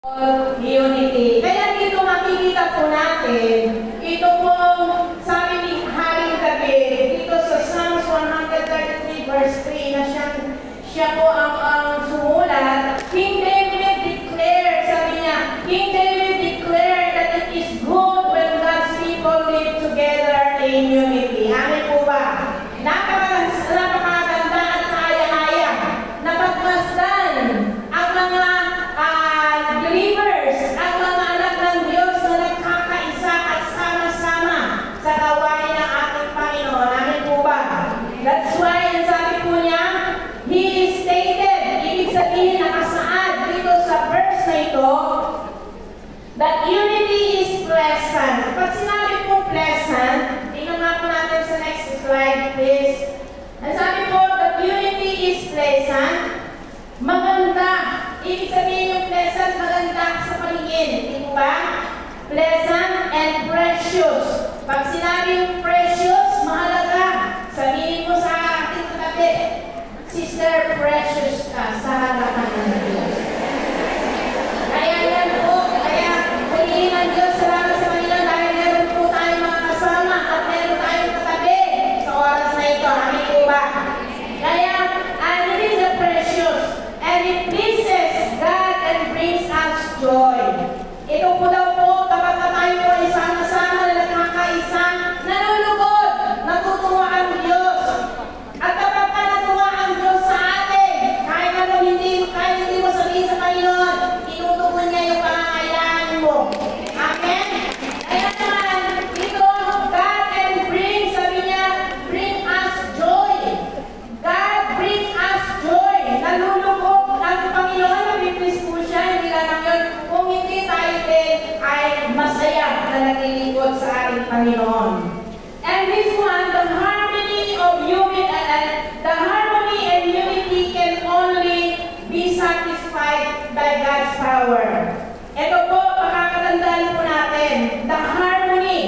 Unity. Kaya dito makikita po natin, ito pong sabi ni Haring David, dito sa Psalms 133 verse 3 na siya po ang sumulat. King David declared, sabi niya, King David declared that it is good when God's people live together in unity. Amen po ba? Napakaganda at kaya-kaya na pagmasdan ang mga believers, ang mga anak ng Diyos na nagkakaisa at sama-sama sa gawain ng ating Panginoon. Amen po ba? That's why, ang sabi po niya, He is stated, ibig sabihin nakasaad dito sa verse na ito, that unity is pleasant. Pag sinabi po pleasant, tingnan nga po natin sa next slide, please. Ang sabi po, that unity is pleasant, maganda. Ibig sabihin yung pleasant, maganda sa paningin. Hindi po ba? Pleasant and precious. Pag sinabi yung precious, mahalaga. Sabihin mo sa ating katabi, Sister, precious ka sa harapan ng Diyos. Kaya yan po, kaya huliin ang Diyos salamat sa Panginoon dahil meron po tayong mga kasama at meron tayong katabi sa oras na ito. Amin po ba? Kaya, and it is a precious and it pleases God and brings us joy. Ito po daw po, kapag tayo po ay sama-sama na nagkakaisa, nalulugod, natutuwa ang Diyos. At kapag natuwa ang Diyos sa atin, kahit hindi mo sabihin sa Panginoon, tinutugon niya yung pangangailangan mo. Amen? Kaya naman, ito, God and bring, sabi niya, bring us joy. God bring us joy. Nalulugod ang Panginoon, nabiblis po siya, hindi lang yun. Kung hindi tayo din ay masaya na naglilingkod sa ating Panginoon. And this one, the harmony and unity can only be satisfied by God's power. Ito po, pakakatandaan po natin, the harmony,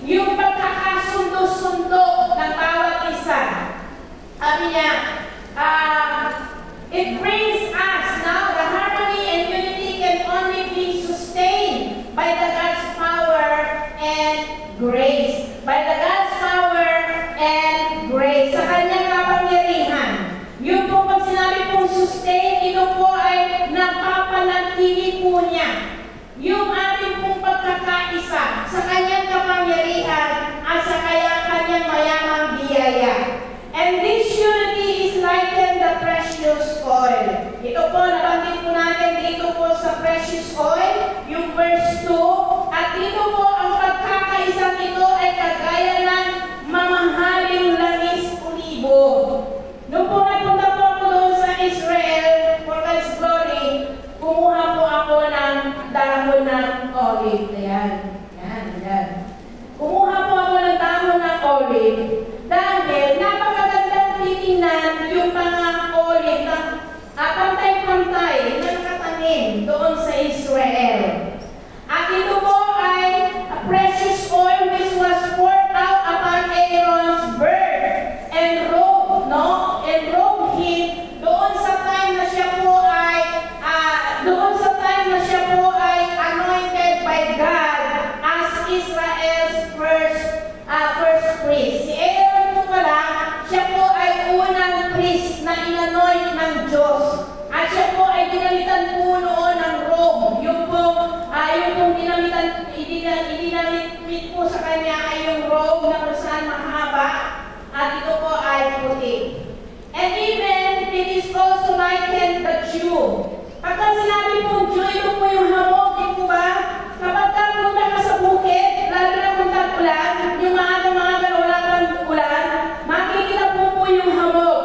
yung pagkakasundo-sundo ng bawat isa. Sabi niya, it brings us now, the harmony and unity can only be sustained by the God's power and grace. By the God's power and grace. Sa kanyang kapangyarihan. Yung po pag sinabi pong sustain, ito po ay napapanatili po niya. Yung ating pong pagkakaisa sa kanyang kapangyarihan at sa kanyang mayamang biyaya. And this unity is likened the precious oil. Ito po, nabanggit po natin dito po sa precious oil, yung verse 2. At dito po, ang pagkakaisang ito ay kagaya ng mamahaling langis olibo. Noong po nagpunta po ako doon sa Israel, for God's glory, kumuha po ako ng dahon ng olive. Ayan. Kumuha po ako ng dahon ng olive dahil napakagandang titingnan yung mga olive na pantay-pantay na nakatanim doon sa Israel. At ito po ay a precious oil which was poured out upon Aaron's beard and robe, no? And robe him doon sa time na siya po ay anointed by God as Israel's first priest. Si Aaron po pala, siya po ay unang priest na inanoint ng Diyos. At siya po ay ginamitan po noon ng robe. Yung pong idinamit po sa kanya ay yung robe na kung saan mahaba. At ito po ay puti. And even, it is also likened the Jew. Pagka sinabi po Jew, ito po yung hamog, di po ba? Kapag punta ka sa bukid, lalo na kung tag-ulan, yung maaga-maaga wala pang ulan, makikita po yung hamog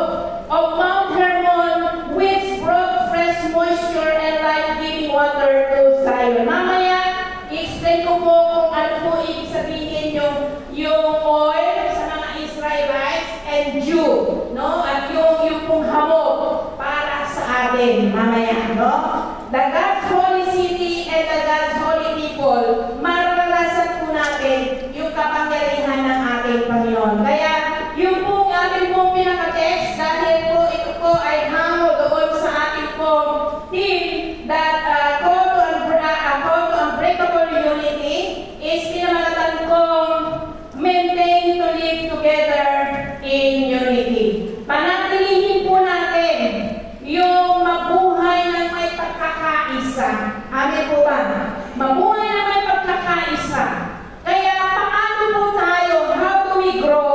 of Mount Hermon, which brought fresh moisture and life-giving water to Zion. Mamaya, i-explain ko po kung ano po ibig sabihin yung oil sa mga Israelites and Jew, no? At yung pong hamog para sa atin, mamaya, no? The God's holy city and the God's holy people, mararanasan po natin yung kapangyarihan ng ating Panginoon. Kaya, yung pong ating pong pinaka-text, dahil po ito po ay hango doon sa ating pong team that call to Amen po ba? Mabuhay na may pagkakaisa. Kaya paano po tayo? How do we grow?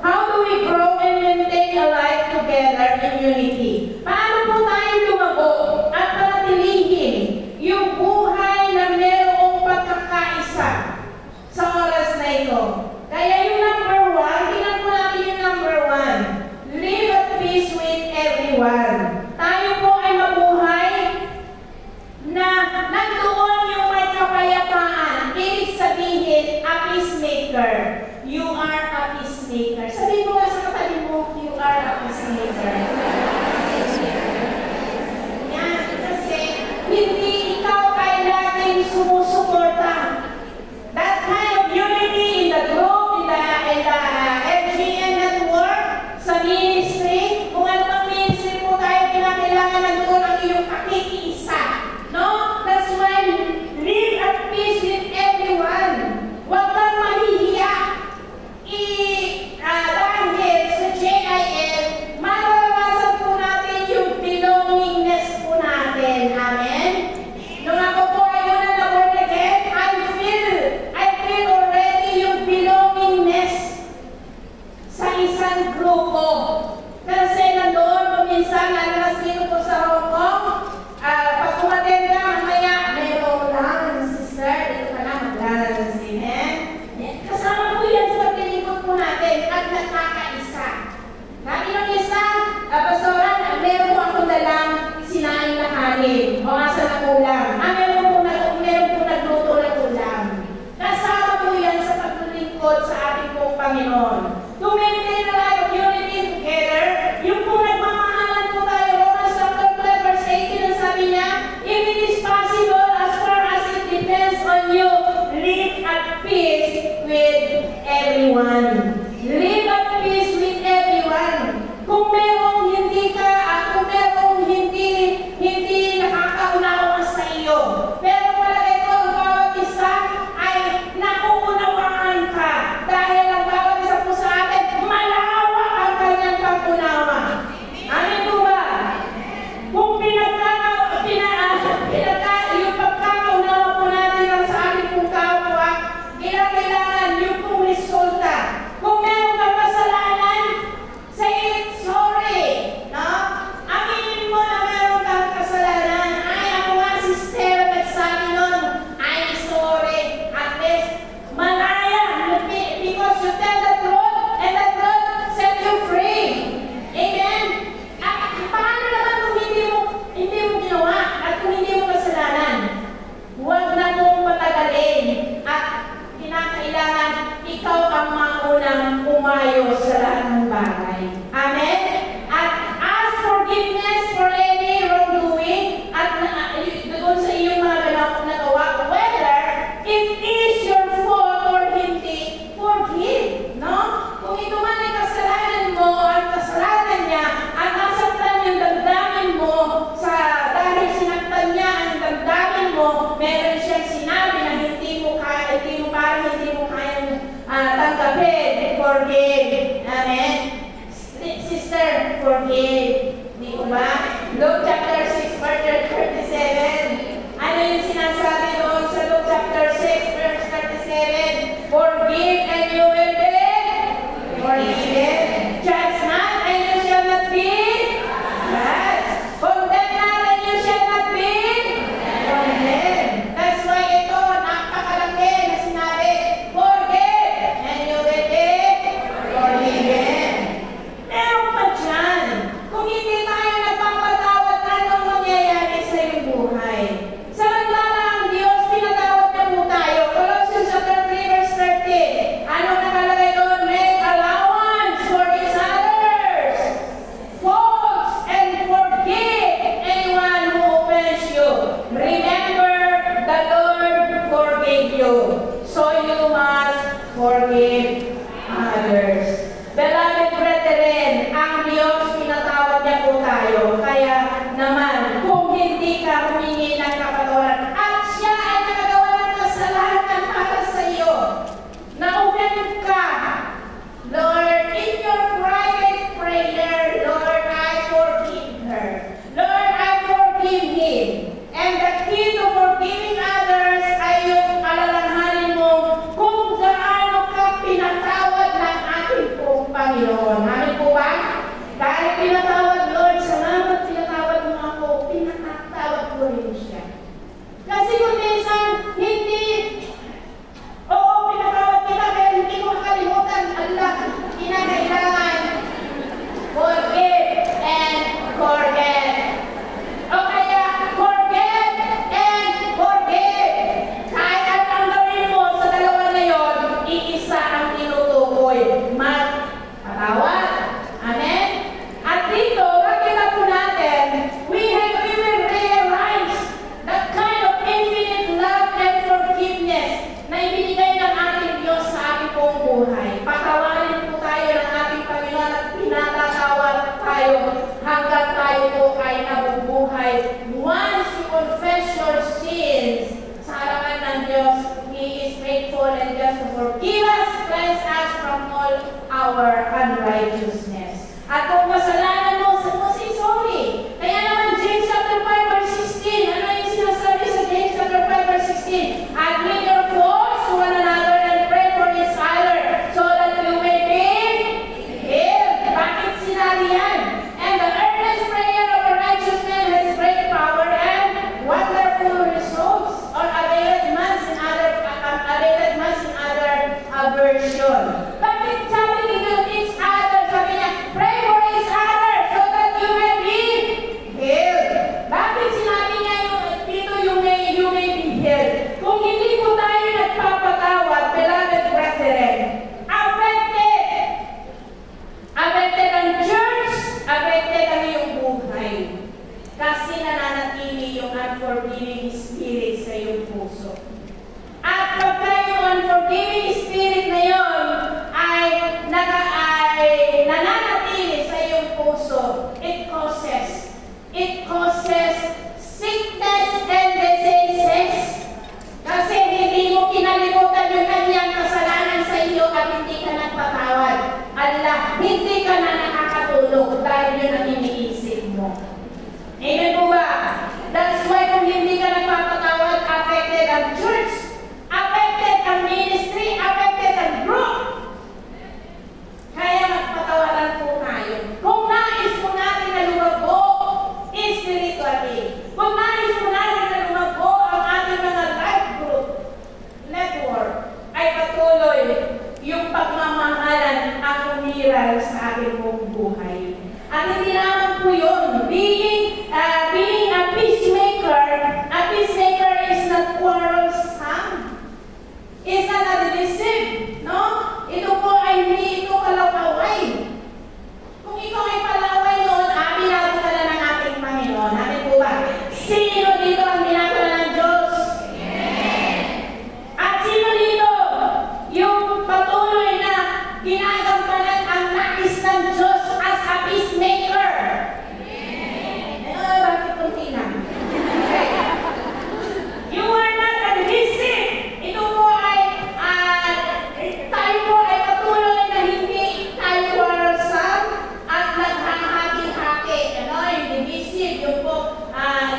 How do we grow and maintain a life together in unity? Paano po tayo lumago at panatilihin yung buhay na mayroong pagkakaisa sa oras na ito? Kaya yung number 1, tingnan po natin yung number 1. Live at peace with everyone. Tayo po ay mabuhay na nandoon yung may kapayapaan. Ibig sabihin, a peacemaker. You are a peacemaker. Sabihin mo nga sa katabi mo, you are a peacemaker. Yan, kasi hindi ikaw ay laging sumusuporta. That kind of unity in the group, in the FGN network, sa ministry, kung ano bang ministry po tayo kinakailangan nandoon ang iyong pakikiisa. No? That's why live at peace with everyone. Huwag kang mahihiya. Dahil sa JIL, mararasan po natin yung belongingness po natin. Amen? Nung ako po ay unang na-born again, I feel already yung belongingness sa isang grupo. Kasi nandoon po minsan, nanas dito po sa Hong Kong, pag umaten ka, mamaya, mayroong lang, sister, dito ka na mag-lance. Amen? Kasama po yan sa pagkilingkod po natin at nakakaisa. Sabi ng isa, Pastoran, meron po akong dalang sinaing na kanin o asa na ulam. Meron po nagluto ng ulam. Kasama po yan sa paglilingkod sa ating pong Panginoon. To maintain a life of unity together, yung po nagmamahalan po tayo, Romans chapter 12 verse 18, ang sabi niya, if it is possible, as far as it depends on you, live at peace with everyone. Live at peace with everyone. Kung merong hindi ka, kung merong hindi nakakaunawa sa iyo, pero palagay ko, ang bawat isa ay nauunawaan ka dahil ang bawat isa po sa atin, malawak ang kanyang pag-unawa. Amen po ba? Kung yung pagkakaunawa po natin ang sa ating pong kapwa, kailangan yung pong resulta. Kung meron kang kasalanan, say it, sorry. No? Aminin mo na meron kang kasalanan. Ay, ako nga sister, nagsabi nun, I'm sorry. At least, malaya. Because you tell the truth, and the truth set you free. Amen? At paano naman kung hindi mo ginawa at kung hindi mo kasalanan? Huwag na mong patagalin at kinakailangan ikaw ang maunang umayo sa lahat ng bagay. Amen? At ask forgiveness for any wrongdoing at doon sa iyong mga nagawa, whether it is your fault or hindi, forgive. No? Kung ito man ay kasalanan mo at kasalanan niya at nasaktan yung damdamin mo dahil sinaktan niya ang damdamin mo, meron siyang sinabi na hindi mo kayang tanggapin, forgive. Amen? Sister, forgive. Di ko ba? Luke chapter 6, verse 37. Ano yung sinasabi doon sa Luke chapter 6, verse 37? Forgive and you will be forgiven. Judge not and you shall not be judged. Condemn not and you shall not be condemned. That's why ito, napakalaki na sinabi, forgive and you will be forgiven. Meron pa dyan. Kung hindi tayo nagpapatawad, anong mangyayari sa iyong buhay? Samantala ang Diyos, pinatawad na po tayo. Colossians chapter 3 verse 30. Anong nakalagay doon? Make allowance for each others. Faults and forgive anyone who offends you. Remember, the Lord forgave you. So you must forgive others. Beloved brethren, ang Diyos pinatawad niya po tayo. Kaya naman, kung hindi ka humingi ng kapatawaran at siya ay nakagawa ng kasalanan para sa iyo, na-offend ka, Lord, in your private prayer, Lord, I forgive her. Lord, I forgive him. And the key to our unrighteousness. At kung kasalanan mo, say sorry. Kaya naman James chapter 5 verse 16, ano yung sinasabi sa James chapter 5 verse 16? Admit your faults to one another and pray for each other so that you may be healed. Bakit sinabi yan? And the earnest prayer of a righteous man has great power and wonderful results, or availeth much in other version. Bakit sabi dito each other? Sabi niya, pray for each other so that you may be healed. Bakit sinabi niya dito you may be healed? Kung hindi po tayo nagpapatawad, beloved brethren, affected ang church, affected ang iyong buhay. Kasi nananatili yung unforgiving spirit sa iyong puso. At pagka yung unforgiving spirit na yun ay nananatili sa iyong puso, it causes sickness and diseases. Kasi hindi mo kinalimutan yung kanyang kasalanan sa iyo at hindi ka nagpatawad. Allah, hindi ka na nakakatulog dahil yun ang iniisip mo. Amen po ba? That's why kung hindi ka nagpapatawad, affected ang church, affected ang ministry, affected ang group. Kaya magpatawaran po tayo. Kung nais mo natin na lumago spiritually, kung nais mo natin na lumago ang ating mga life group, network, ay patuloy yung pagmamahalan ang umiral sa ating buong buhay. At hindi naman po yun, being a peacemaker is not quarrelsome. Is not divisive, no? Ito po ay hindi ito palaway. Kung ikaw ay palaway noon, binabala ng ating Panginoon. Amin po ba? Sino dito ang binabala ng Diyos? Amen. At sino dito yung patuloy na ginagampanan ang nais ng Diyos as a peacemaker? Amen. Bakit kunti lang? Okay. You are not divisive. Ito po ay tayo po ay patuloy na hindi tayo quarrelsome at naghahati-hati. Yung divisive, yung po,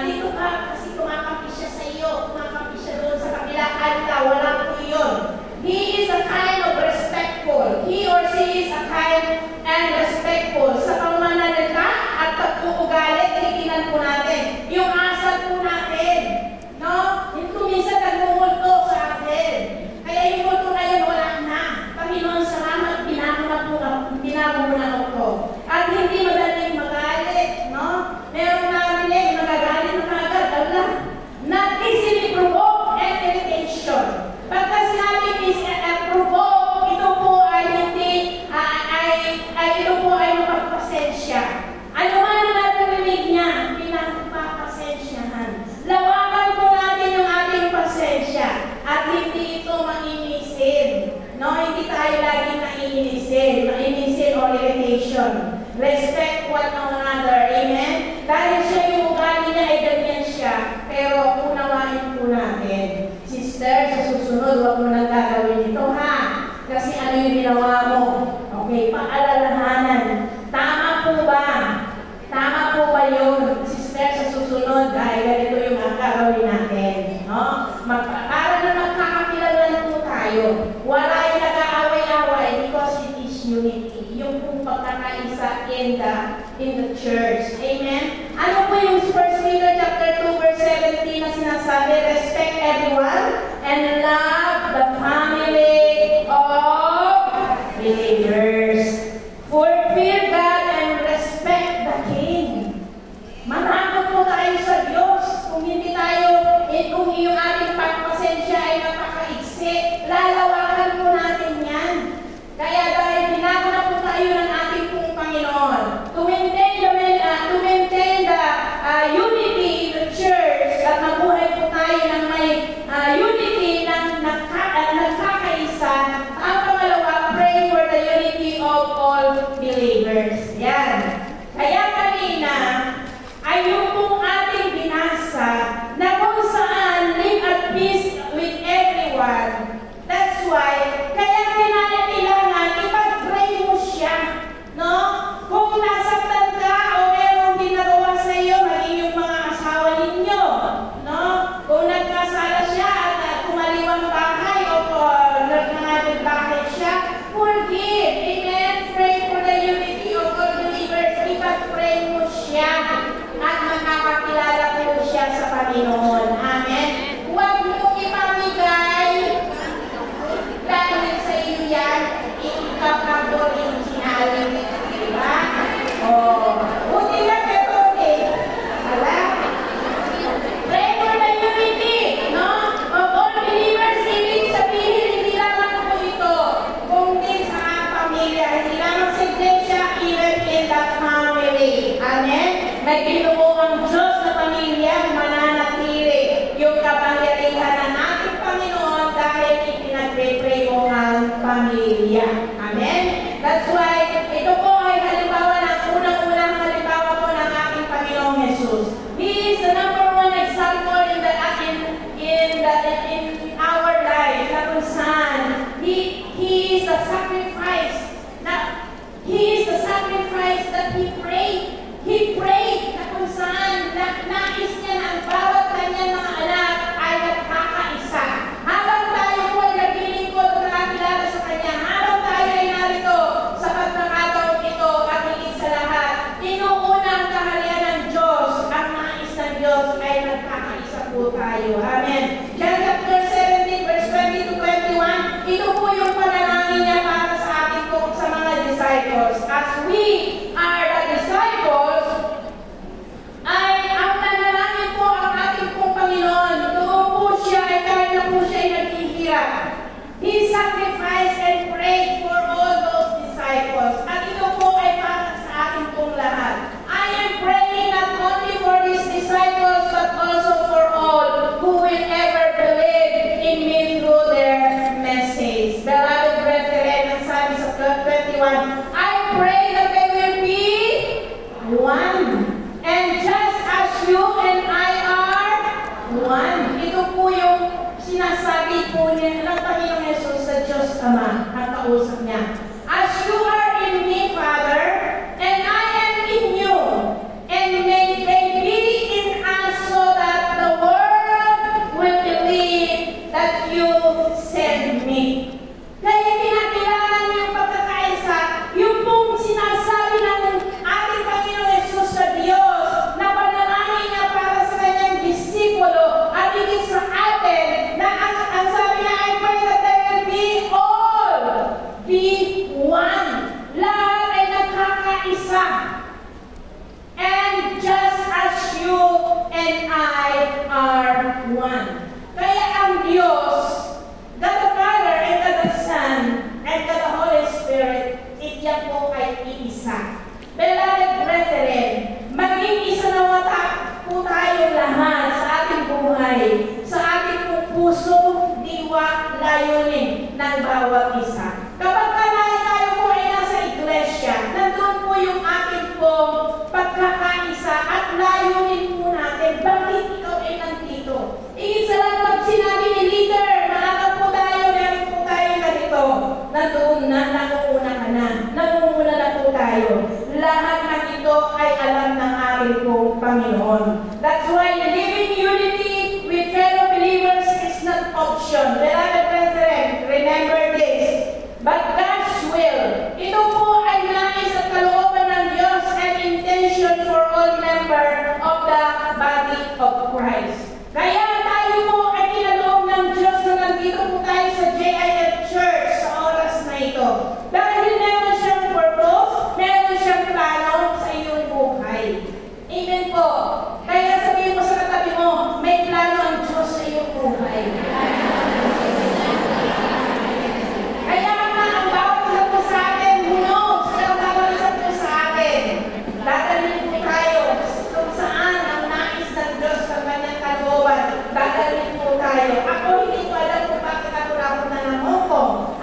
dito ka kasi kumakampi siya sa iyo, kumakampi siya doon sa kabila, wala po yun. He is a kind of respectful. He or she is a kind and respectful. Sa pamananalita at pag-uugali, tinitingnan po natin. Yung asal po natin. No? Yung minsan nagmumulto sa atin. Kaya yung multo na yun, wala na. Panginoon, salamat, binago mo na ako. At hindi madaling magalit. No? Meron narinig, magagalit na agad. Wala. Not easily provoke and irritation. Pagka sinabi is provoke, ito po ay hindi, ito po ay mapagpasensya. Ano man ang narinig niya, pinagpapasensyahan. Lawakan po natin yung ating pasensya at hindi ito mainisin. No, hindi tayo lagi mainisin or irritation. Respect one another. Amen? Dahil siya yung ugali niya ay ganyan siya, pero unawain po natin. Sister, sa susunod, huwag mo nang gagawin ito, ha? Kasi ano yung ginawa mo? Okay, paalalahanan. Tama po ba? Tama po ba yun? Sister, sa susunod, dahil ganito yung gagawin natin. No? Para na magkakakilalan po tayo. Wala yung nag-aaway-aaway because it is unity. Yung pong pagkakaisa in the church. Amen? Ano po yung 1 Peter chapter 2 verse 17 na sinasabi? Respect everyone and love the family of believers. Fear God and respect the King. Manakot po tayo sa Diyos. Kung hindi tayo, kung yung ating pagpasensya ay napakaigsi, lalawakan po natin yan. Kaya dahil binago na po tayo ng ating pong Panginoon, to maintain the unity in the church at mabuhay po tayo ng may unity ng nagkakaisa. Ang pangalawa, pray for the unity of all believers. Yan. Kaya kanina, ay yung pong ating binasa na kung saan live at peace with everyone. That's sinasabi po niya ng Panginoong Yesus sa Diyos Ama at kausap niya, "As you are in me, Father, and I am in you, and may they be in us so that the world will believe that you sent me." Kaya pinakilala niyo yung pagkakaisa, yung pong sinasabi ng ating Panginoong Yesus sa Diyos na panalangin niya para sa kanyang disipulo at higit sa atin na ang sabi niya, "I pray that they will be one." Lahat ay nagkakaisa. And just as you and I are one. Kaya ang Diyos, God the Father and God the Son and God the Holy Spirit, itiyak po ay iisa. Beloved brethren, maging isa na wata po tayo lahat sa ating buhay, sa ating puso, diwa, layunin ng bawat isa. Kapag tayo po ay nasa iglesia, nandun po yung ating pong pagkakaisa at layunin po natin. Bakit ikaw ay nandito? Higit sa lahat pag sinabi ni leader, malakad po tayo, meron po tayo ganito. Nandoon na, nangunguna ka na. Nangunguna na po tayo. Lahat ng ito ay alam ng ating pong Panginoon. That's why living unity with fellow believers is not option. Beloved brethren, remember this. But God's will, ito po ay nais at kalooban ng Diyos and intention for all members of the body of Christ. Kaya tayo po ay kinaloob ng Diyos na nandito po tayo sa JIF Church sa oras na ito. Dahil meron siyang purpose, meron siyang plano sa iyong buhay. Amen po. Kaya sabihin mo sa katabi mo, may plano ang Diyos sa iyong buhay. Kaya nga, ang bawat isa po sa atin, who knows, ang bawat isa po sa atin, dadalhin po tayo kung saan ang nais ng Diyos sa kanyang kalooban, dadalhin po tayo. Ako hindi ko alam kung bakit ako na naman ko.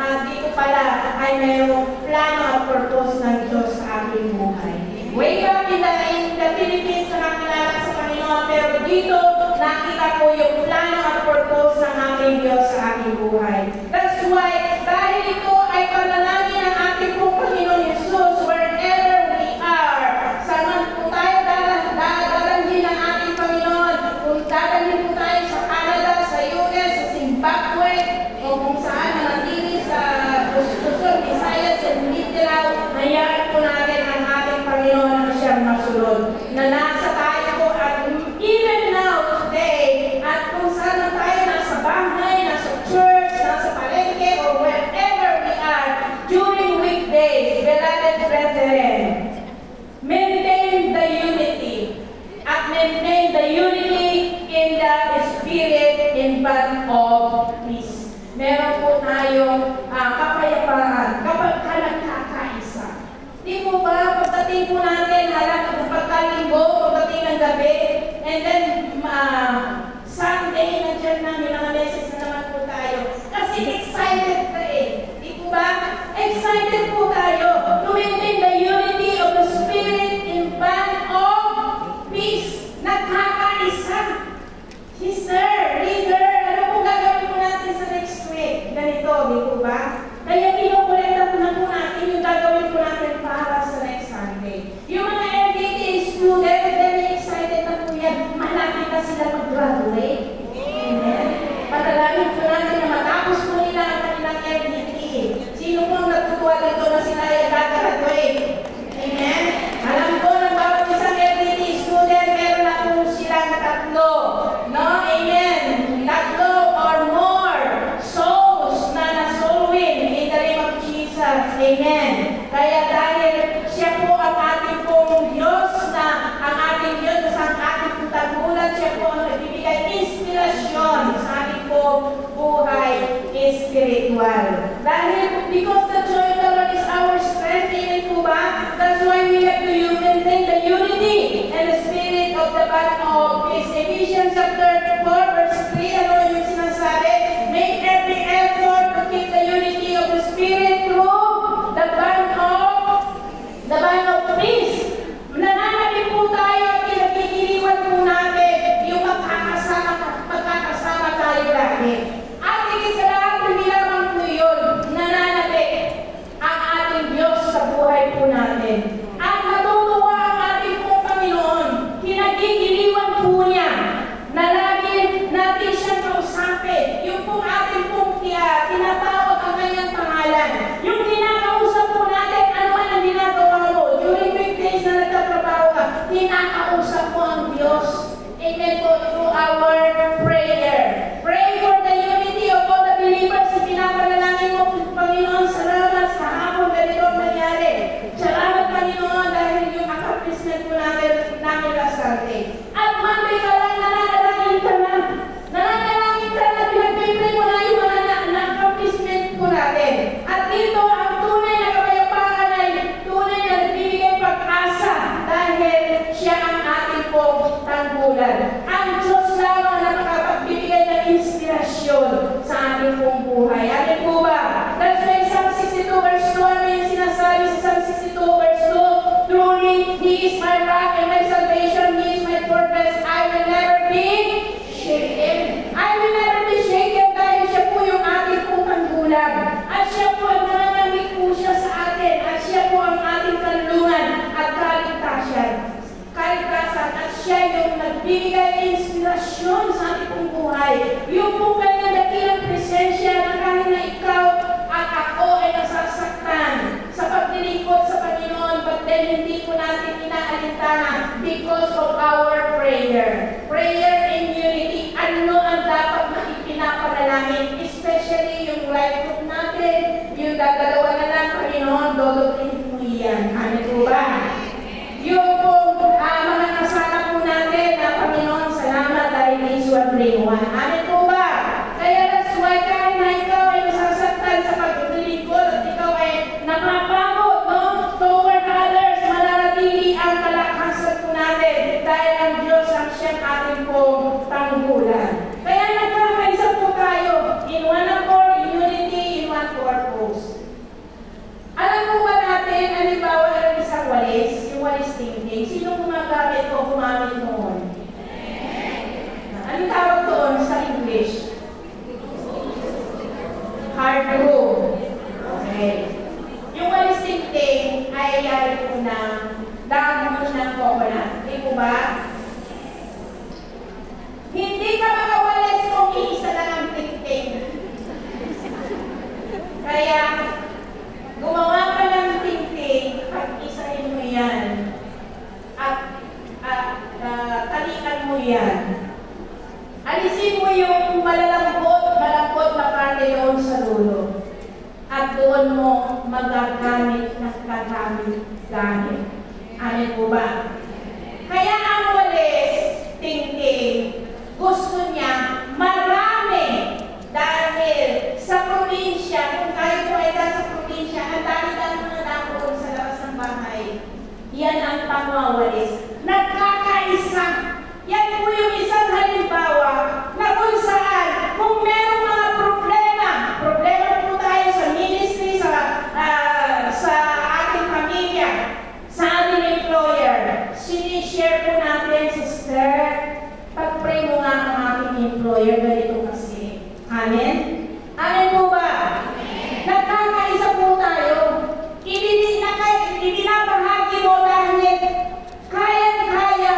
Dito pala ay mayroong plano at purpose ng Diyos sa aking buhay. Way back in the Philippines, nakakilala sa Panginoon, pero dito nakita ko yung plano at purpose ng aking Diyos sa aking buhay. That's why, dahil ito ay panalangin ng ating pong Panginoon Jesus, wherever we are, saan po tayo dadalhin ng ating Panginoon, kung dadalhin po tayo sa Canada, sa US, sa Zimbabwe, o kung saan manatili sa Luzon, Visayas, and Mindanao, hayaan po natin ang ating Panginoon na siyang masunod. Na nasa tayo po at even now, today, at kung saan tayo nasa bahay, nasa church, nasa palengke, or wherever we are, during weekdays, beloved brethren, maintain the unity. At maintain the unity in the spirit in bond of peace. Meron po tayong kapayapaan kapag nagkakaisa. Di po ba, pagdating po natin, halang pagkalinggo, pagdating ng gabi, and then Sunday, nandiyan na may mga message na naman po tayo. Kasi excited na eh. Di po ba? Excited po tayo to maintain the unity of the spirit in bond of peace. Nagkakaisa. Sister, leader, ano po gagawin po natin sa next week? Ganito, di po ba? Kaya kinukulekta po na po natin yung gagawin po natin para sa next Sunday. Yung mga LDA student, very excited na po yan. Malapit na sila mag-graduate. Amen. Patalangin po natin na matapos po nila ang kanilang LDA. Sino po ang natutuwa dito na sila ay gagraduate? Amen. Alam ko ng bawat isang LDA student, meron na po silang tatlo. No? Amen. Tatlo or more souls na na-soulwin in the name of Jesus. Amen. Kaya dahil siya po ang ating pong Diyos na ang ating Diyos sa ating putagulan, siya po ang nagbibigay inspirasyon sa ating pong buhay spiritual. Dahil because the joy of the Lord is our strength, amen po ba? That's why we have to maintain the unity and the spirit of the bond of peace. Ephesians chapter 4 verse 3, ano yung sinasabi? Make every effort to keep the unity of the spirit through the bond of peace. Nananalig po tayo at pinagkikiliwan po natin yung magkakasama tayo lagi. panalangin, especially yung life group natin, yung dadalawa na lang, Panginoon, dodobling mo yan. Amen po ba? Yung mga kasama po natin na Panginoon, salamat dahil isuan rin one. Amen po ba? Kaya that's why kahit na ikaw ay nasasaktan sa paglilingkod at ikaw ay napapagod, no? Toward others, mananatili ang kalakasan po natin dahil ang Diyos ang siyang ating pong tanggulan. Kaya nagkakaisa po tayo in one accord, in unity, in one purpose. Alam po ba natin, halimbawa ng isang walis, yung walis thinking, sino gumagamit o gumamit noon? Anong tawag doon sa English? Hard glue. Okay. Yung walis thinking ay yari po ng dahon ng coconut. Hindi po ba? Hindi ka makawalis kung iisa lang ang thinking. Kaya, gumawa ka ng thinking at isahin mo yan. At talikan mo yan. Alisin mo yung malambot na parte doon sa dulo. At doon mo magagamit ng kagamit-gamit. Amen po ba? Kaya ang walis, thinking, gusto niya marami dahil sa probinsya, kung kayo po ay sa probinsya, ang dami-dami mga nakuon sa labas ng bahay. Yan ang pangwawalis. Nagkakaisa. Yan po yung isang halimbawa na kung saan, kung merong mga problema po tayo sa ministry, sa ating pamilya, sa ating employer, sinishare po natin, sister, pag-pray mo nga ang ating employer, ganito kasi. Amen? Amen po ba? Amen. Nagkakaisa po tayo. Ibinabahagi mo dahil kaya-kaya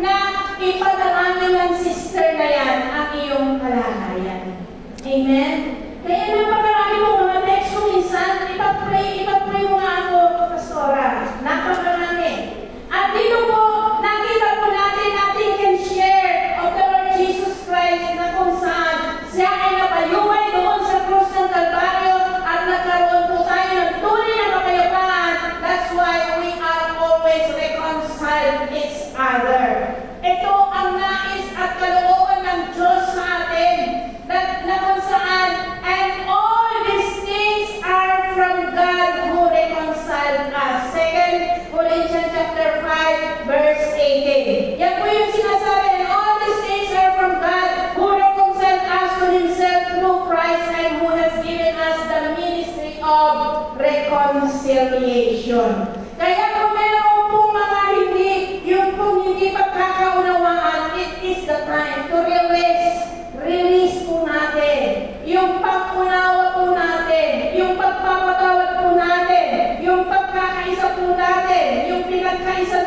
na ipadalangin ng sister na yan ang iyong kalagayan. Amen? Kaya napakarami mo mga text ko minsan, ipag-pray mo nga ako, pastora. Napakarami. At dito po, nakita po natin can share of the Lord Jesus Christ na kung saan siya ay napayumay doon sa krus ng Kalbaryo at nagkaroon po tayo ng tunay na kapayapaan. That's why we are always reconciled each other. Ito ang nais at kalooban ng Diyos sa atin na kung saan, and all these things are from God who reconciled us. 2 Corinthians chapter 5, verse 18. Yan po yung sinasabi, and all these things are from God who reconciled us to Himself through Christ and who has given us the ministry of reconciliation. Kaya kung meron pong mga hindi pagkakaunawaan, it is the time to release po natin. Yung pag-unawa po natin, yung pagpapatawad po natin, yung pagkakaisa po natin, yung pinagkaisa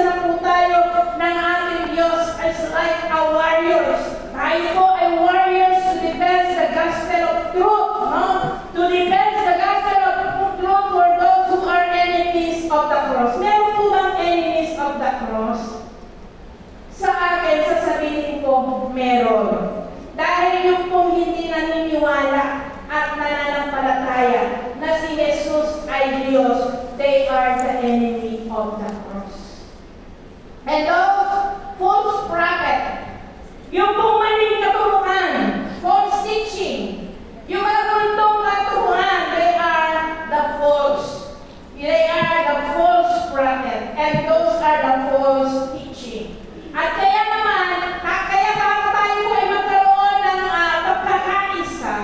na po tayo ng ating Diyos as like a warriors. Tayo po ay warriors to defend the gospel of truth, no? To defend the gospel of truth for those who are enemies of the cross. Meron po bang enemies of the cross? Sa akin, sasabihin ko, meron. Dahil yung pong hindi naniniwala at nananampalataya na si Jesus ay Diyos, they are the enemy of the cross. And those false prophet, yung pong maling katuruan, false teaching, yung mga kultong katuruan, they are the false prophet, and those are the false teaching. At kaya naman, kaya para tayo ay magkaroon ng pagkakaisa,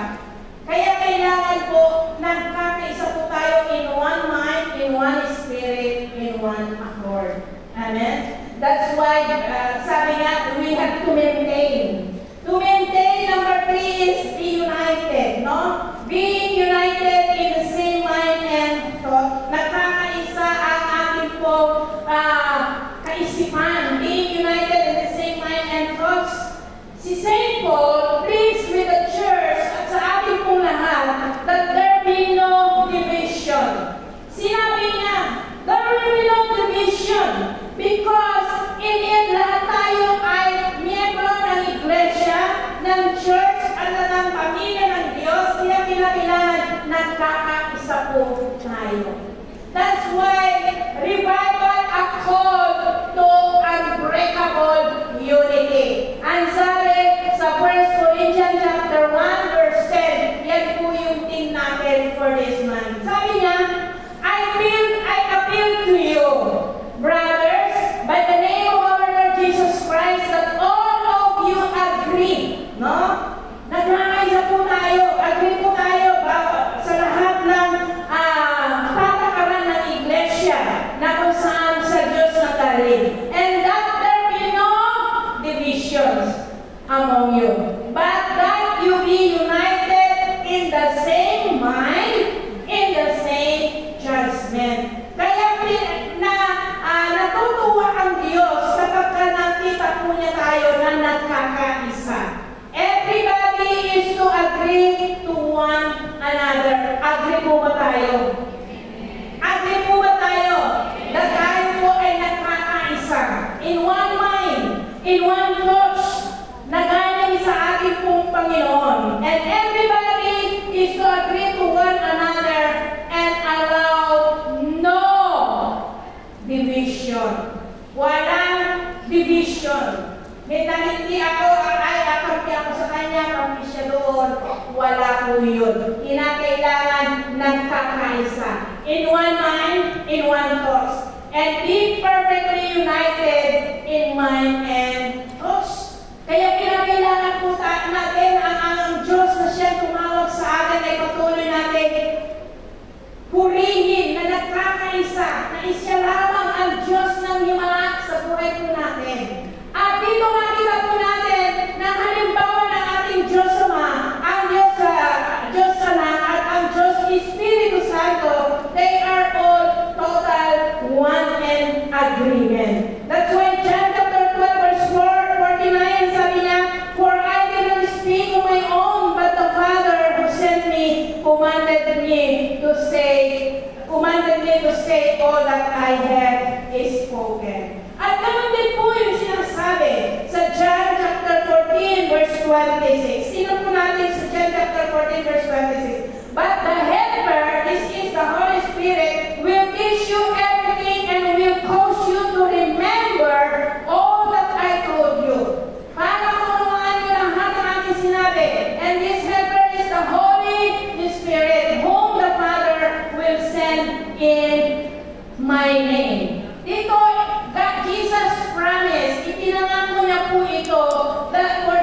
tayo. That's why revival a call to unbreakable unity. Ang sabi sa 1 Corinthians chapter 1 verse 10, yan po yung theme natin for this month. Sabi niya, I appeal to you, brothers, by the name of our Lord Jesus Christ, that all of you agree, no? Nagkakaisa po tayo, agree po tayo sa lahat ng patakaran ng iglesia na kung saan sa Diyos nagaling. And that there be no divisions among you, but that you be united in the same mind, in the same judgment. Kaya natutuwa ang Diyos kapag nakita po niya tayo na nagkakaisa. Everybody is to agree to one another. Agree po ba tayo? Agree po ba tayo? Na tayo po ay nagkakaisa. In one mind, in one thoughts, na galing sa ating pong Panginoon. And everybody is to agree to one another and allow no division. Walang division. May talenti ako, ay akampi ako sa kanya, kampi siya doon. Wala po yun. Kinakailangan nagkakaisa. In one mind, in one thoughts. And be perfectly united in mind and thoughts. Kaya kinakailangan po natin ang Diyos na siya tumawag sa atin ay patuloy natin purihin na nagkakaisa, na isya lamang ang Diyos ng himala sa buhay po natin. At dito makita po natin na halimbawa ng ating Diyos Ama, ang Diyos Anak at ang Diyos Espiritu Santo, they are all total one in agreement. That's why John chapter 12 verse 49 sabi niya, for I did not speak on my own, but the Father who sent me commanded me to say all that I have spoken. At ganoon din po yung sinasabi sa John chapter 14 verse 26. Sino po natin sa John chapter 14 verse 26? But the Helper, this is the Holy Spirit, will teach you everything and will cause you to remember all that I told you. Para maunawaan niyo lahat ng ating sinabi. And this Helper is the Holy Spirit, whom the Father will send in my name. Dito, Jesus promised, ipinangako niya po ito that for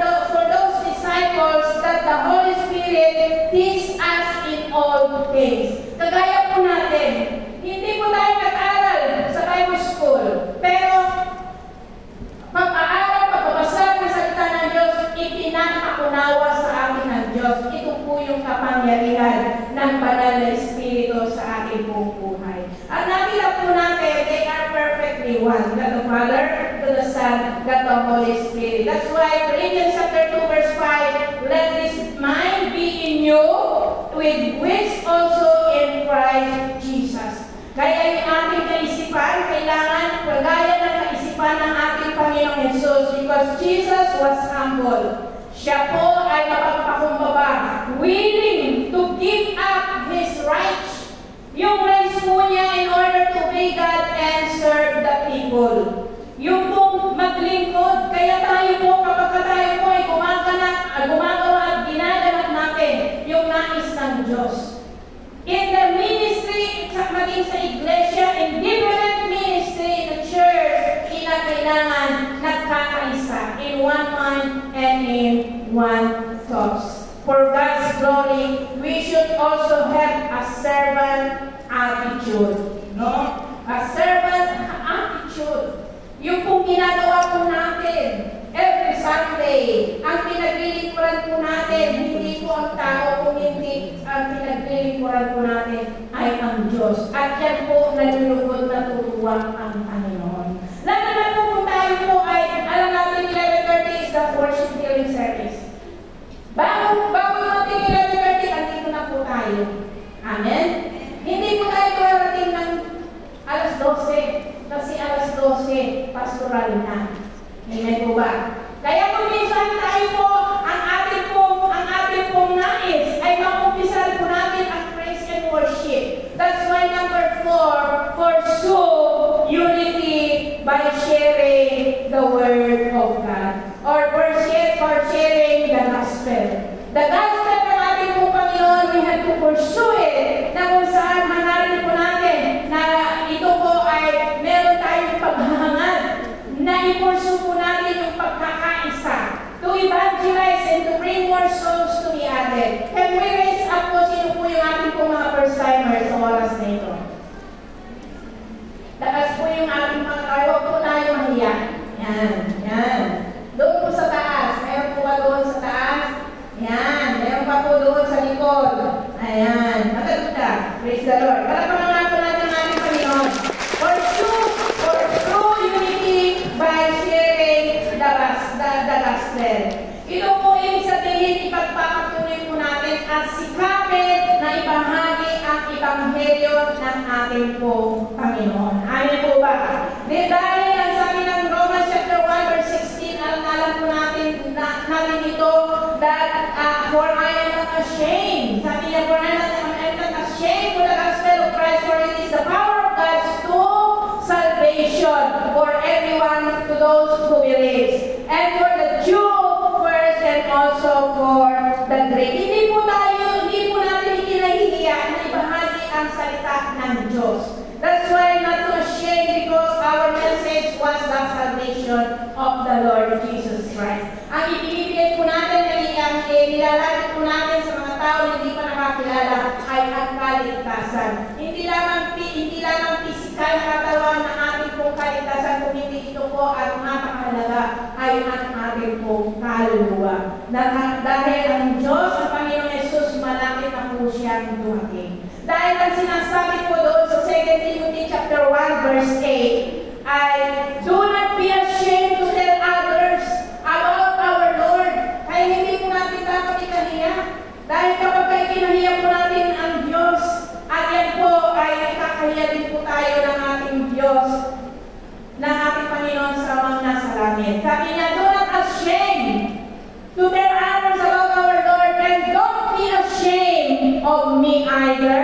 those disciples that the Holy Spirit teach us in all things. Kagaya po natin, hindi po tayo nag-aral sa Bible school, pero pag-aaral, pagbabasa ng salita ng Diyos, ipinapakunawa sa atin ng Diyos. Ito po yung kapangyarihan ng banal na Espiritu sa ating buong buhay. At nakita po natin, they are perfectly one. God the Father, God the Son, God the Holy Spirit. That's why Philippians chapter 2 verse 5, let this mind be in you, with which also in Christ Jesus. Kaya yung ating kaisipan, kailangan kagaya ng kaisipan ng ating Panginoong Jesus, because Jesus was humble. Siya po ay mapagpakumbaba, willing to give up His rights. Yung rights po niya in order to obey God and serve the people. Yung pong maglingkod, kaya tayo po, kapag tayo po ay gumagawa at ginaganap natin yung nais ng Diyos. In the ministry, maging sa iglesia, in different ministry, in the church, kailangan nagkakaisa in one mind and in one thoughts. For God's glory, we should also have a servant attitude. No? A servant attitude. Yung pong ginagawa po natin every Sunday, ang pinaglilingkuran po natin, hindi po ang tao, kung hindi ang pinaglilingkuran po natin ay ang Diyos. At yan po nalulugod na tutuwang ang Panginoon. Lalo na po kung tayo po ay, alam natin 11:30 is the worship healing service. Bago natin 11:30, andito na po tayo. Amen? Hindi po tayo karating ng alas 12, kasi alas 12, pastoral na. Amen po ba? Kaya kung minsan tayo po, ang ating pong nais ay makumpisan po natin ang praise and worship. That's why The gospel ng ating pong Panginoon, we have to pursue it, na kung saan hangarin po natin na ito po ay meron tayong paghahangad, na i-pursue po natin yung pagkakaisa, to evangelize and to bring more souls to be added. Can we raise up po sino po yung ating pong mga first-timers sa oras na ito? Taas po yung ating mga kayo, po tayo mahiya. Yan, yan. Doon po sa taas. Meron po ba doon sa taas? Yan. Meron pa po doon sa likod. Ayan. Maganda. Praise the Lord. Kalapaman nga po natin ang ating Panginoon. Pursue unity by sharing the gospel. Ito po ibig sabihin, ipagpapatuloy po natin at sikapin na ibahagi ang ebanghelyo ng ating pong Panginoon. Amin po ba? Dahil ang sabi ng Romans chapter 1 verse 16, alam po natin ito, that for I am not ashamed. Sabi niya, for I am not ashamed for the gospel of Christ, for it is the power of God to salvation for everyone, to those who believe. And for the Jew first and also for the Greek. Hindi po natin ikinahihiya na ibahagi ang salita ng Diyos. That's why not to ashamed, because our message was the salvation of the Lord Jesus Christ. Ang ibibigay po natin, ang nilalapit po natin sa mga tao na hindi pa nakakilala ay ang kaligtasan. Hindi lamang pisikal na katawan ng ating pong kaligtasan, kung hindi ito po at napakahalaga ay ang ating pong kaluluwa. Dahil ang Diyos, ang Panginoon Jesus, malapit na po siyang dumating. Dahil ang sinasabi po doon sa 2 Timothy chapter 1 verse 8 ay, do not be ashamed to tell others about our Lord. Kaya hindi po natin dapat ikahiya. Dahil kapag kinahiya po natin ang Diyos, at yan po ay kakahiya din po tayo ng ating Diyos, ng ating Panginoon sa mga nasa langit. Sabi niya, do not ashamed to tell others about our Lord, and don't be ashamed of me either.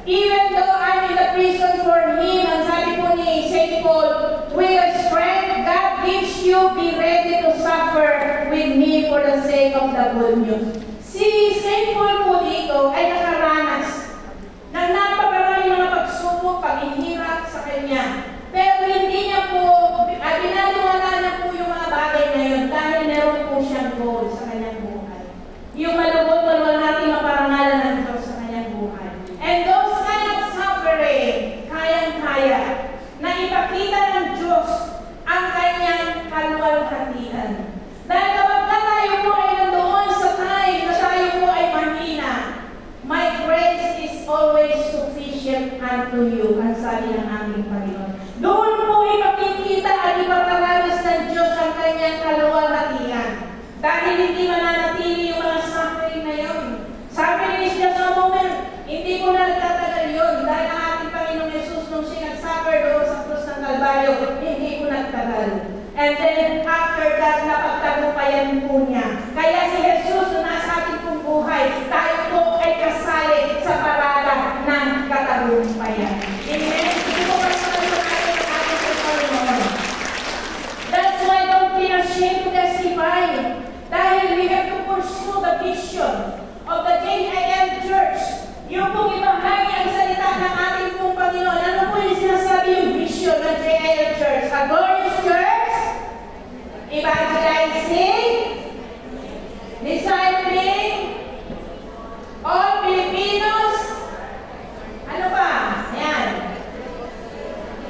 Even though I'm in the prison for Him, ang sabi po ni St. Paul, with the strength God gives you, be ready to suffer with me for the sake of the good news. Si St. Paul po dito ay nakaranas ng napakaraming mga pagsubok, paghihirap sa kanya. Pero hindi niya po, pinaniwala niya po yung mga bagay na yun dahil meron po siyang goal sa kanyang buhay. Yung malubot natin maparangalan ng Diyos sa kanyang buhay. And those kind of suffering, kayang-kaya, na ipakita ng Diyos ang kanyang kaluwalhatian. Dahil kapag tayo po ay nandoon sa time na tayo po ay mahina, my grace is always sufficient unto you, ang sabi ng ating Panginoon. Doon po ipakikita at ipaparanas ng Diyos ang kanyang kaluwalhatian. Dahil hindi mananatili yung mga suffering na yun. Suffering is just a moment. Hindi po na nagtatagal yun. Dahil ang ating Panginoon Jesus, nung siya nag-suffer doon sa krus ng Kalbaryo, hindi po nagtagal. And then after that, napagtagumpayan po niya. Kaya si Jesus, na nasa ating pong buhay, tayo po ay kasali sa parada ng katagumpayan. Amen? Hindi po kasali sa ating Panginoon. That's why don't be ashamed to testify. Dahil we have to pursue the vision of the JIL Church. Yung pong ibahagi ang salita ng ating pong Panginoon. Ano po yung sinasabi yung vision ng JIL Church? A glorious church, evangelizing, discipling, all Filipinos, ano pa? Ayan.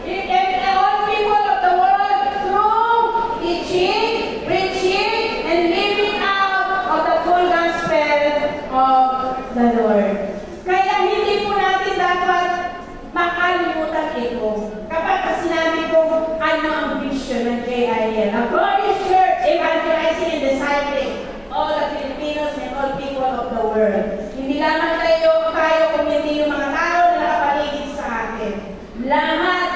And all people of the world through teaching, preaching, and living out of the full gospel of the Lord. Kaya hindi po natin dapat makalimutan ito. Kapag sinabi ko ano ang vision ng JIL, a glorious church, evangelizing and discipling all the Filipinos and all people of the world. Hindi lamang tayo, kundi yung mga tao na nakapaligid sa atin. Lahat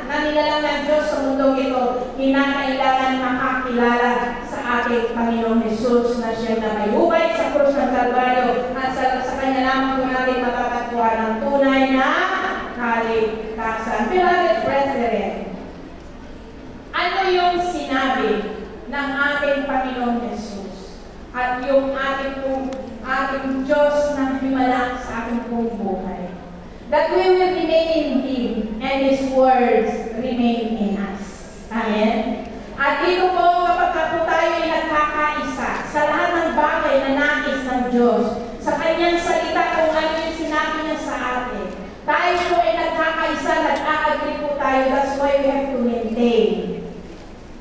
na nilalang ng Diyos sa mundong ito, kinakailangan makakilala sa ating Panginoong Jesus na siya na may hubay sa krus ng Kalbaryo at sa kanya lamang po natin matatagpuan ang tunay na kaligtasan. Beloved brethren, ano yung sinabi ng ating Panginoong Jesus at yung ating po ang Diyos na himala sa ating buong buhay. That we will remain in Him and His words remain in us. Amen? At dito po, kapag po tayo ay nagkakaisa sa lahat ng bagay na nais ng Diyos, sa Kanyang salita kung ano yung sinabi niya sa atin, tayo po ay nagkakaisa, nag-a-agree po tayo. That's why we have to maintain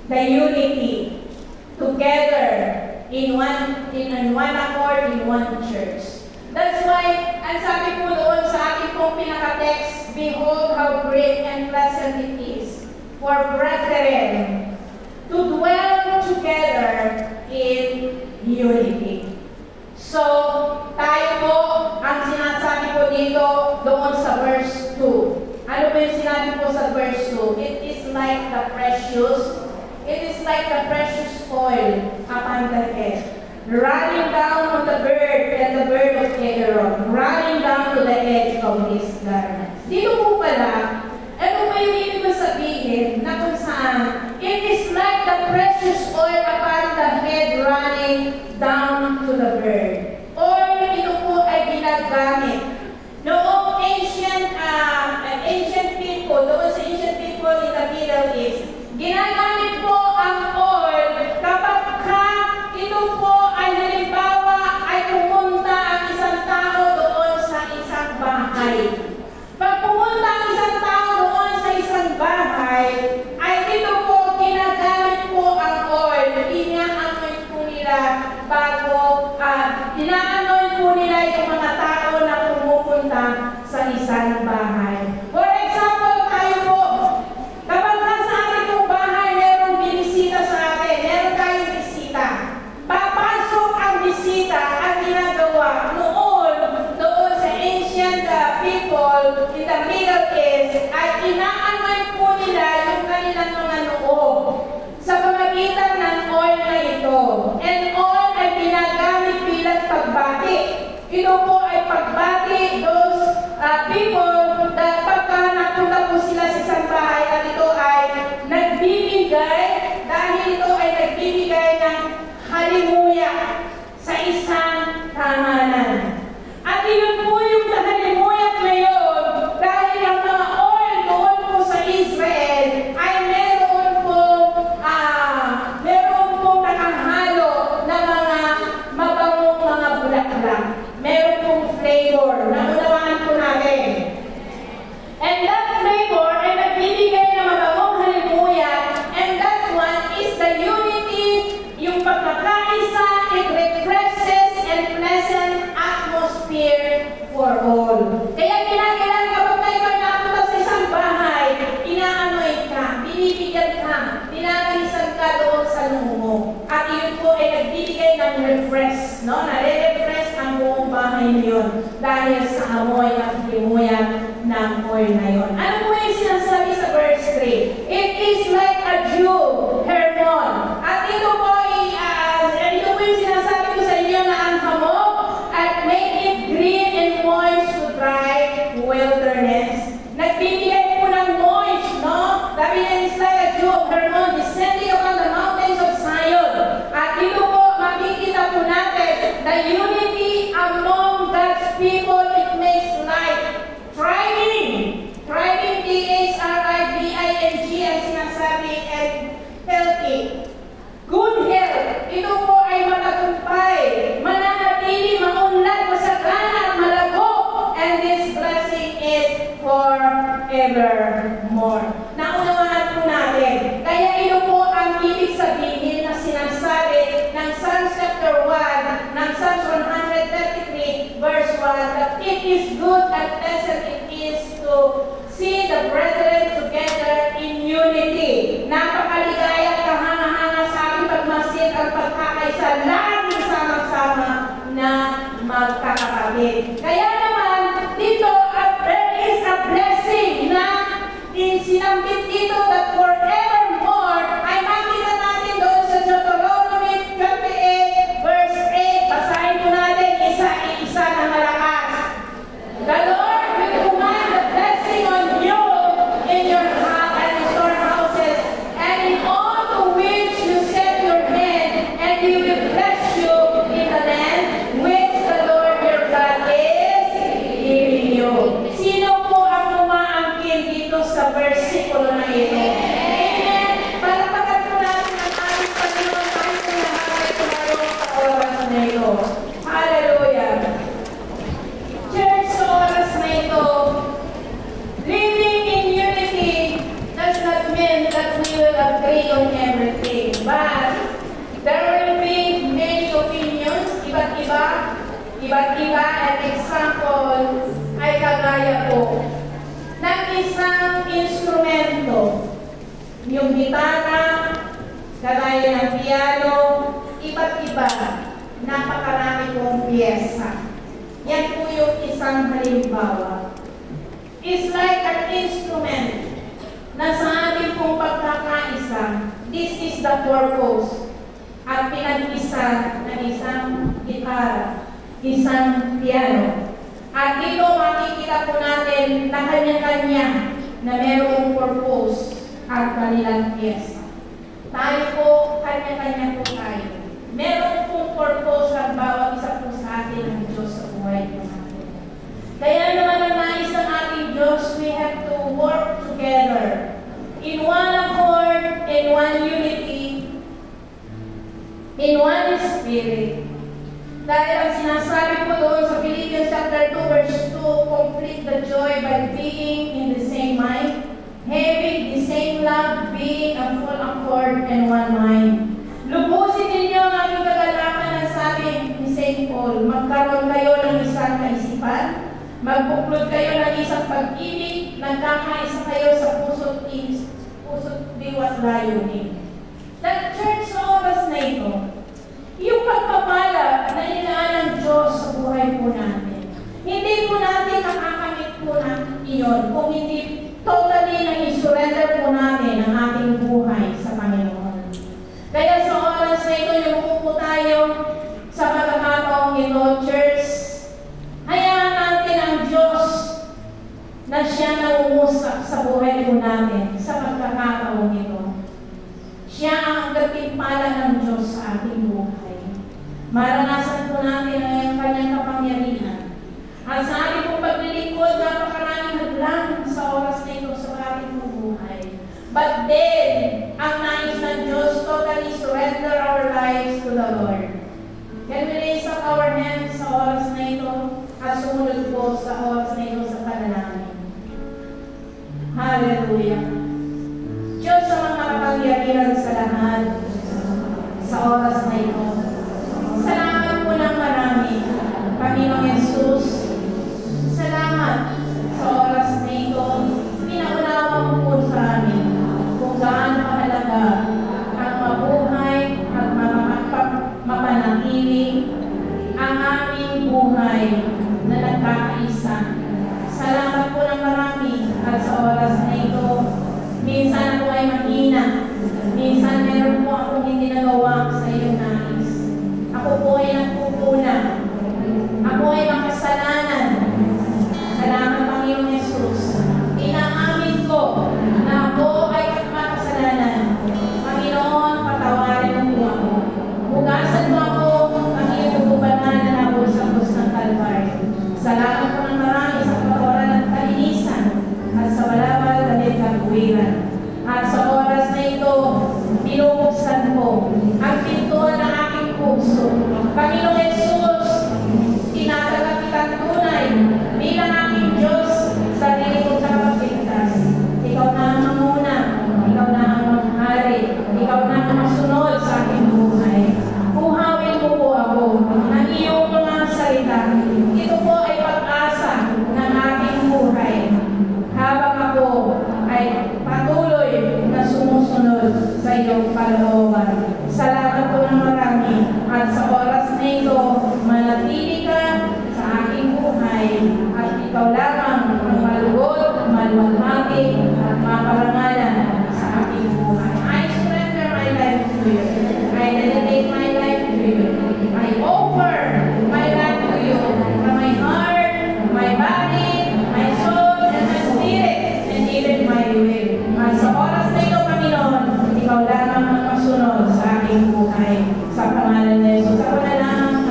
the unity together in one accord, in one church. That's why, ang sabi po doon sa ating pong pinaka-text, behold how great and pleasant it is for brethren to dwell together in unity. So, tayo po, ang sinasabi po dito doon sa verse 2. Ano ba yung sinabi po sa verse 2? It is like the precious oil upon the head, running down on the bird and the bird of Aaron, running down to the edge of his garment. Dito po pala, ano ba yung ibig sabihin na kung saan, it is like the precious oil upon the head running down to the bird. Oil, ito po ay ginagamit. Noong ancient people, doon sa ancient people in the Middle East, ginagamit po ang oil kapag ito po ay halimbawa ay pumunta ang isang tao doon sa isang bahay. Pag pumunta ang isang tao doon sa isang bahay, ay ito po ginagamit po ang oil. Inaanoy po nila bago, inaanoy po nila yung mga tao na pumupunta sa isang bahay. For example, tayo po, kapag nasa ating pong bahay, merong binisita sa atin, meron tayong bisita. Papasok ang bisita at ginagawa noon sa ancient people in the Middle East ay inaanoy po nila yung kanilang mga noo sa pamagitan ng oil na ito. And oil ay ginagamit bilang pagbati. Ito po ay pagbati those people na pagka napunta po sila sa isang bahay at ito ay nagbibigay, dahil ito ay nagbibigay ng halimuya sa isang tahanan. At yun po yung halimuya ngayon, dahil ang mga oil doon po sa Israel ay meron po nakahalo na mga mabangong mga bulaklak. Meron pong flavor na unawahan po natin. And that flavor ay nagbibigay ng mabangong halimuya, and that one is the unity, yung pagkakaisa, it refreshes and pleasant atmosphere for all. Kaya kinakailangan kapag tayo ay napunta sa isang bahay, inaanoy ka, binibigyan ka, pinanganisan ka doon sa lumo. At iyon po ay nagbibigay ng refresh, no? Nare-refresh ang buong bahay na yun dahil sa amoy at himuya ng oil na yun. Ano po yung sinasabi sa verse 3? It is like a dew, Hermon. At ito po yung sinasabi ko sa inyo na ang hamog at make it green and moist to dry wilderness. Nagbibigay po ng moist, no? Sabi niya, it's like a dew of Hermon descending upon the mountains of Zion. At ito po, makikita po natin the unity among God's people. It makes life thriving. Thriving, T-H-R-I-V-I-N-G, ang sinasabi, and healthy. Good health. Ito po ay matagumpay, mananatili, maunlad, masagana, at malago. And this blessing is forevermore. Naunawahan po natin. Kaya ito po ang ibig sabihin na sinasabi ng Psalms chapter 1, ng Psalms 133, verse 1, that it is good and pleasant it is to see the brethren together in unity. Napakaligaya at kahanga-hanga sa ating pagmasid ang pagkakaisa, laging sama-sama na magkakapatid. Kaya naman, dito, there is a blessing na sinambit dito that forevermore ay makita natin doon sa Deuteronomy 28, verse 8. Basahin po natin isa-isa na malakas. The Lord will command the blessing on you in your house and in your houses and in all to which you set your hand, and He will bless you in the land iba, iba't iba, at example ay kagaya po ng isang instrumento. Yung gitara, kagaya ng piano, iba't iba, napakarami pong piyesa. Yan po yung isang halimbawa. It's like an instrument na sa ating pong pagkakaisa, this is the purpose at pinag-isa ng isang gitara, isang piano. At dito makikita po natin na kanya-kanya na mayroong purpose at kanilang piyesa. Tayo po, kanya-kanya po tayo. Meron pong purpose ang bawat isa po sa atin ng Diyos sa buhay po natin. Kaya naman ang nais ng ating Diyos, we have to work together in one accord, in one unity, in one spirit. Dahil ang sinasabi po doon sa Philippians chapter 2 verse 2, complete the joy by being in the same mind, having the same love, being a full accord and one mind. Lubusin ninyo ang aming kagalakan na sabi ni St. Paul, magkaroon kayo ng isang kaisipan, magbuklod kayo ng isang pag-ibig, nagkakaisa kayo sa puso't diwa't layunin. That church sa oras na ito, yung pagpapala na inaan ng Diyos sa buhay po natin, hindi po natin makakamit po natin iyon kung hindi totally na i-surrender po natin ang ating buhay sa Panginoon. Kaya sa oras na ito, yung po tayo sa pagkakataong ito, church, hayaan natin ang Diyos na siya na umusap sa buhay po natin sa pagkakataong ito. Siya ang gatimpala ng Diyos sa ating buhay. Maranasan po natin ang kanyang kapangyarihan. At sa ating pong paglilingkod, napakaraming hadlang sa oras na ito sa ating buhay. But then, ang nais ng Diyos, totally surrender our lives to the Lord. Can we raise up our hands sa oras na ito at sumunod po sa oras na ito sa panalangin? Hallelujah. Diyos sa mga kapangyarihan sa lahat sa oras na ito. Salamat po ng marami, Panginoong Yesus. Salamat sa oras na ito. Pinaunawa mo po sa amin kung gaano mahalaga ang mabuhay at mapanatili ang aming buhay na nagkakaisa. Salamat po ng marami at sa oras na ito, minsan ako ay mahina. Minsan meron po akong hindi nagawa sa iyong nais. Ako po ay nagpupuna. Ako ay makasalanan. Salamat, Panginoong Yesus. Inaamin ko na ako ay makasalanan. Panginoon, patawarin mo po ako. Hugasan mo ako ang iyong kubanan na nabos sa krus ng Kalbaryo. Salamat po ng marami sa patawaran at kalinisan at sa walawal na din kabuwiran. At sa oras na ito, binubuksan ko ang pintuan ng aking puso. Panginoong Yesus, tinatagap kitang tunay bilang aking Diyos sa diligod sa kapagpintas. Ikaw na ang mamuna, ikaw na ang maghari, ikaw na ang masunod sa aking buhay. Puhawin mo po ako ng iyong mga salita. Ito po ay pag-asa ng aking buhay. Habang ako ay patuloy na sumusunod sa iyong kalooban. Salamat po ng marami at sa oras na ito, manatili ka sa aking buhay at ikaw lamang ang malugod, maluwalhati at maparangalan sa aking buhay. I surrender my life to you. I dedicate my life to you. I offer my life to you from my heart, my body, my soul, and my spirit, and even my will. At sa oras na ito, Panginoon, ikaw lamang ang masunod sa aking buhay. Sa pangalan ni Jesus, ako na lang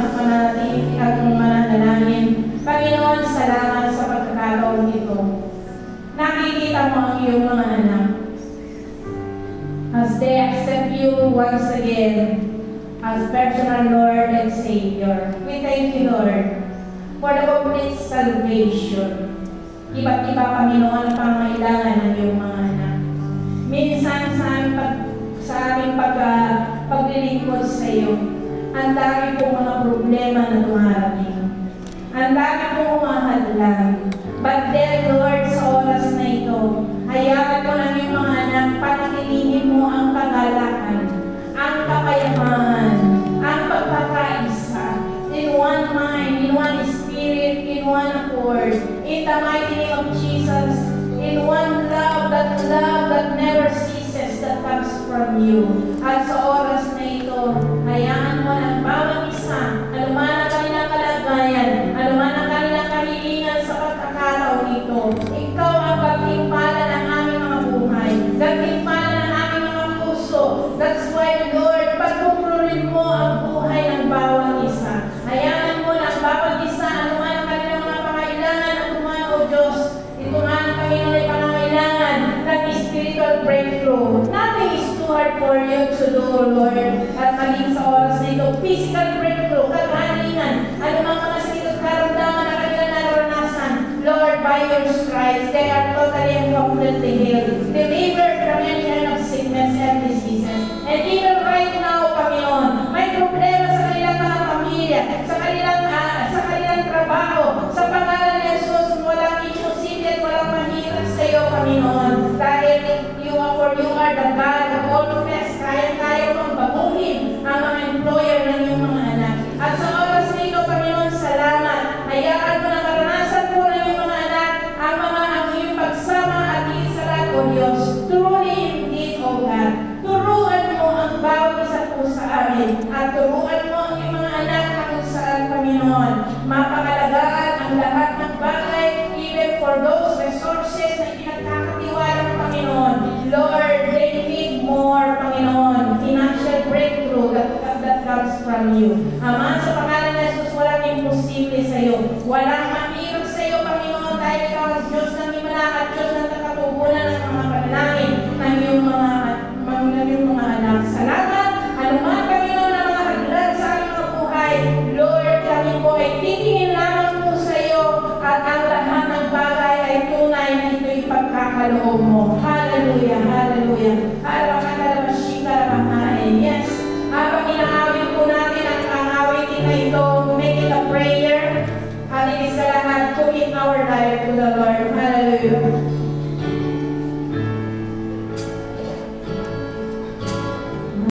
at mananalangin. Panginoon, salamat sa pagkakataon ito. Nakikita mo ang iyong mga anak as they accept you once again as personal Lord and Savior. We thank you, Lord, for the complete salvation. Iba't iba, Panginoon, ang pangailangan ng iyong mga anak. Minsan sa aming paglilingkod sa iyo, ang dami pong mga problema na dumarating. Ang dami pong umahadlang. But then, Lord, sa oras na ito, hayaan mo lang yung mga anak, panatilihin mo ang kagalakan, ang kapayapaan, ang pagkakaisa, in one mind, in one spirit, in one accord, in the mighty name of Jesus, in one love that never ceases, that comes from you. At sa oras na ito, hayaan mo ng bawat isa, anuman ang kanilang kalagayan, anuman ang kanilang kahilingan sa pagkakataon nito, ikaw ang pagtimpala ng aming mga buhay, pagtimpala ng aming mga puso. That's why, Lord, pagpupulurin mo ang buhay ng bawat isa. Hayaan mo ng bawat isa, anuman ang kanilang mga pangailangan, anuman, O Diyos, ito nga ang Panginoon ay pangailangan ng spiritual breakthrough. Nothing is too hard for you to do, Lord. At maging sa oras na ito, physical breakthrough, kagalingan, anumang mga sakit at karamdaman na kanilang naranasan, Lord, by your stripes, they are totally and completely healed. Delivered from any kind of sickness and diseases. And even right now, Panginoon, may problema sa kanilang mga pamilya, sa kanilang trabaho, sa pangalan ni Jesus, walang imposible at walang mahirap sa iyo, Panginoon. Dahil you are the God of all flesh, kaya-kaya mong baguhin ang mga employer ng iyong mga anak. At sa oras nito, Panginoon, salamat. Hayaan mo na maranasan po ng iyong mga anak ang iyong pagsama at iisalat, O Diyos. Truly indeed, O God. Turuan mo ang bawat isa po sa amin at turuan mo ang iyong mga anak na kung saan, Panginoon, mapangalagaan ang lahat ng bagay, even for those resources na pinagkakatiwala ng Panginoon. Lord, they need more, Panginoon, financial breakthrough that comes from you. Ama, sa pangalan ni Jesus, walang imposible sa iyo. Walang mahirap sa iyo, Panginoon, dahil ikaw ang Diyos ng himala at Diyos ng nakatubunan ng mga panalangin ng iyong mga anak. Salamat. Anuman, Panginoon, na mga hadlan sa aming mga buhay, Lord, kami po ay titingin lamang po sa iyo at ang lahat ng bagay ay tunay na ito ipagkakaloob mo. Hallelujah, hallelujah. Yes. Habang inaawit po natin ang awitin na ito, make it a prayer. Hallelujah sa lahat, commit our life to the Lord. Hallelujah.